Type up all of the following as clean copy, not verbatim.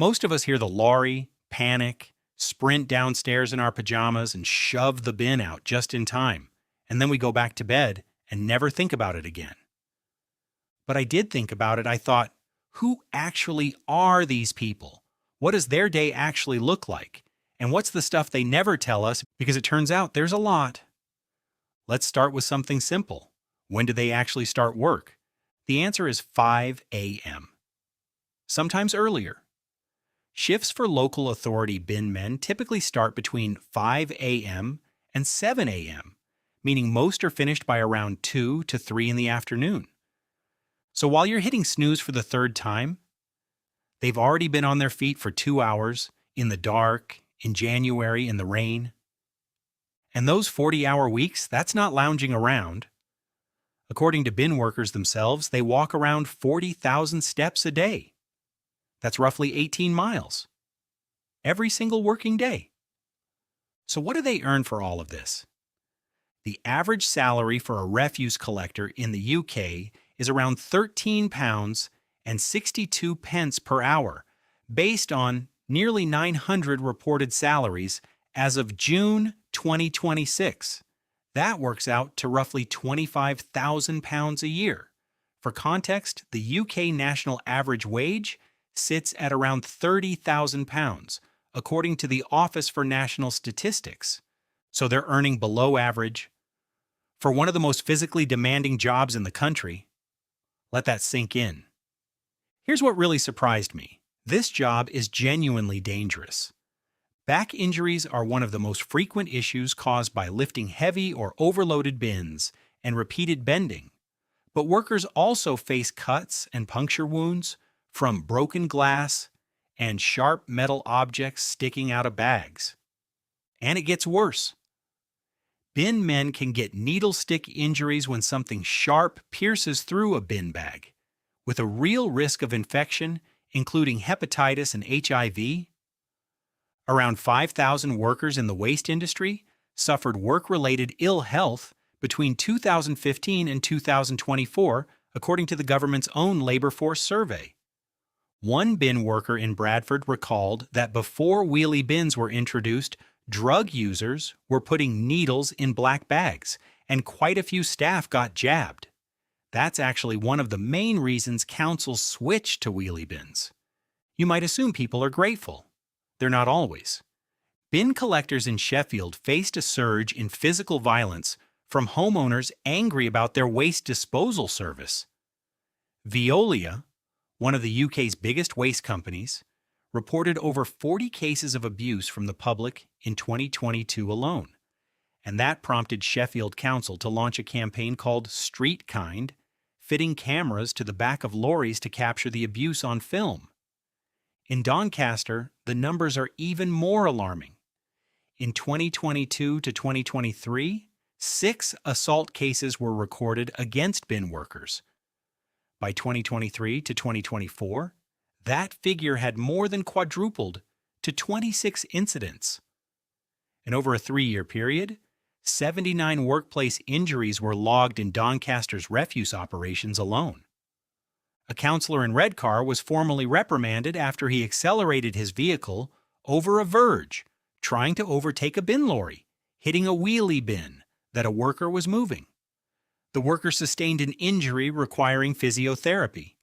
Most of us hear the lorry, panic, sprint downstairs in our pajamas, and shove the bin out just in time, and then we go back to bed and never think about it again. But I did think about it. I thought, who actually are these people? What does their day actually look like? And what's the stuff they never tell us, because it turns out there's a lot. Let's start with something simple. When do they actually start work? The answer is 5 a.m. Sometimes earlier. Shifts for local authority bin men typically start between 5 a.m. and 7 a.m., meaning most are finished by around 2 to 3 in the afternoon. So while you're hitting snooze for the third time, they've already been on their feet for 2 hours, in the dark, in January, in the rain. And those 40-hour weeks, that's not lounging around. According to bin workers themselves, they walk around 40,000 steps a day. That's roughly 18 miles. Every single working day. So what do they earn for all of this? The average salary for a refuse collector in the UK is around £13 and 62 pence per hour, based on nearly 900 reported salaries as of June 2026. That works out to roughly £25,000 a year. For context, the UK national average wage sits at around £30,000, according to the Office for National Statistics. So they're earning below average for one of the most physically demanding jobs in the country. Let that sink in. Here's what really surprised me. This job is genuinely dangerous. Back injuries are one of the most frequent issues caused by lifting heavy or overloaded bins and repeated bending. But workers also face cuts and puncture wounds from broken glass and sharp metal objects sticking out of bags. And it gets worse. Bin men can get needle stick injuries when something sharp pierces through a bin bag, with a real risk of infection, including hepatitis and HIV. Around 5,000 workers in the waste industry suffered work-related ill health between 2015 and 2024, according to the government's own labor force survey. One bin worker in Bradford recalled that before wheelie bins were introduced, drug users were putting needles in black bags, and quite a few staff got jabbed. That's actually one of the main reasons councils switched to wheelie bins. You might assume people are grateful. They're not always. Bin collectors in Sheffield faced a surge in physical violence from homeowners angry about their waste disposal service. Veolia, one of the UK's biggest waste companies, reported over 40 cases of abuse from the public in 2022 alone. And that prompted Sheffield Council to launch a campaign called Street Kind, fitting cameras to the back of lorries to capture the abuse on film. In Doncaster, the numbers are even more alarming. In 2022 to 2023, 6 assault cases were recorded against bin workers. By 2023 to 2024, that figure had more than quadrupled to 26 incidents. And over a 3-year period, 79 workplace injuries were logged in Doncaster's refuse operations alone. A councillor in Redcar was formally reprimanded after he accelerated his vehicle over a verge, trying to overtake a bin lorry, hitting a wheelie bin that a worker was moving. The worker sustained an injury requiring physiotherapy.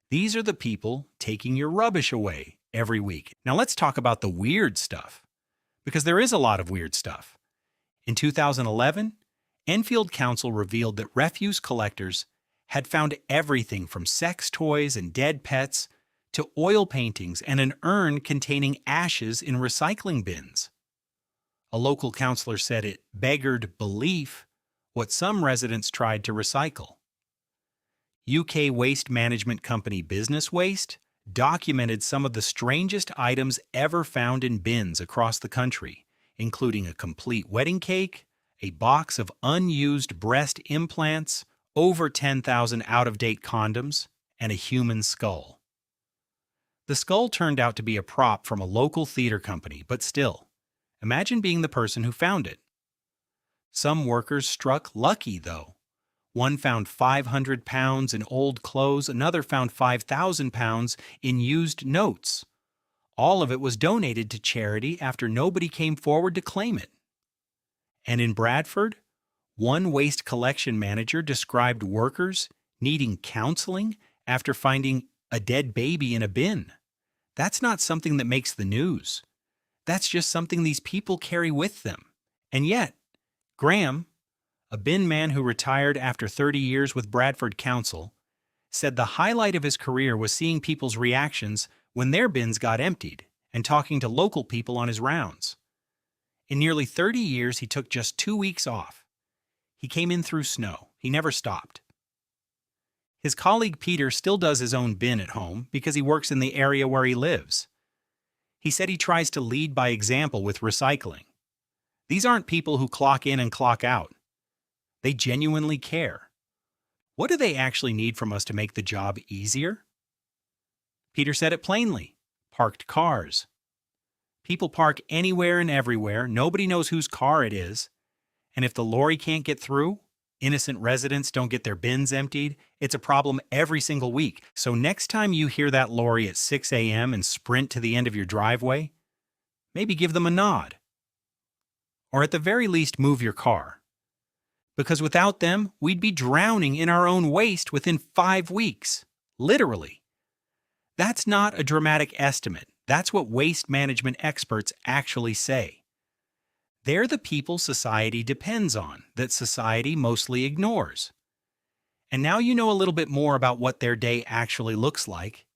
These are the people taking your rubbish away every week. Now let's talk about the weird stuff, because there is a lot of weird stuff. In 2011, Enfield Council revealed that refuse collectors had found everything from sex toys and dead pets to oil paintings and an urn containing ashes in recycling bins. A local councillor said it beggared belief what some residents tried to recycle. UK waste management company Business Waste documented some of the strangest items ever found in bins across the country, including a complete wedding cake, a box of unused breast implants, over 10,000 out-of-date condoms, and a human skull. The skull turned out to be a prop from a local theater company, but still, imagine being the person who found it. Some workers struck lucky, though. One found £500 in old clothes, another found £5,000 in used notes, All of it was donated to charity after nobody came forward to claim it. And in Bradford, one waste collection manager described workers needing counseling after finding a dead baby in a bin. That's not something that makes the news. That's just something these people carry with them. And yet, Graham, a bin man who retired after 30 years with Bradford Council, said the highlight of his career was seeing people's reactions when their bins got emptied and talking to local people on his rounds. In nearly 30 years, he took just 2 weeks off. He came in through snow. He never stopped. His colleague Peter still does his own bin at home because he works in the area where he lives. He said he tries to lead by example with recycling. These aren't people who clock in and clock out. They genuinely care. What do they actually need from us to make the job easier? Peter said it plainly: parked cars. People park anywhere and everywhere, nobody knows whose car it is, and if the lorry can't get through, innocent residents don't get their bins emptied, it's a problem every single week. So next time you hear that lorry at 6 a.m. and sprint to the end of your driveway, maybe give them a nod. Or at the very least, move your car. Because without them, we'd be drowning in our own waste within 5 weeks. Literally. That's not a dramatic estimate. That's what waste management experts actually say. They're the people society depends on, that society mostly ignores. And now you know a little bit more about what their day actually looks like,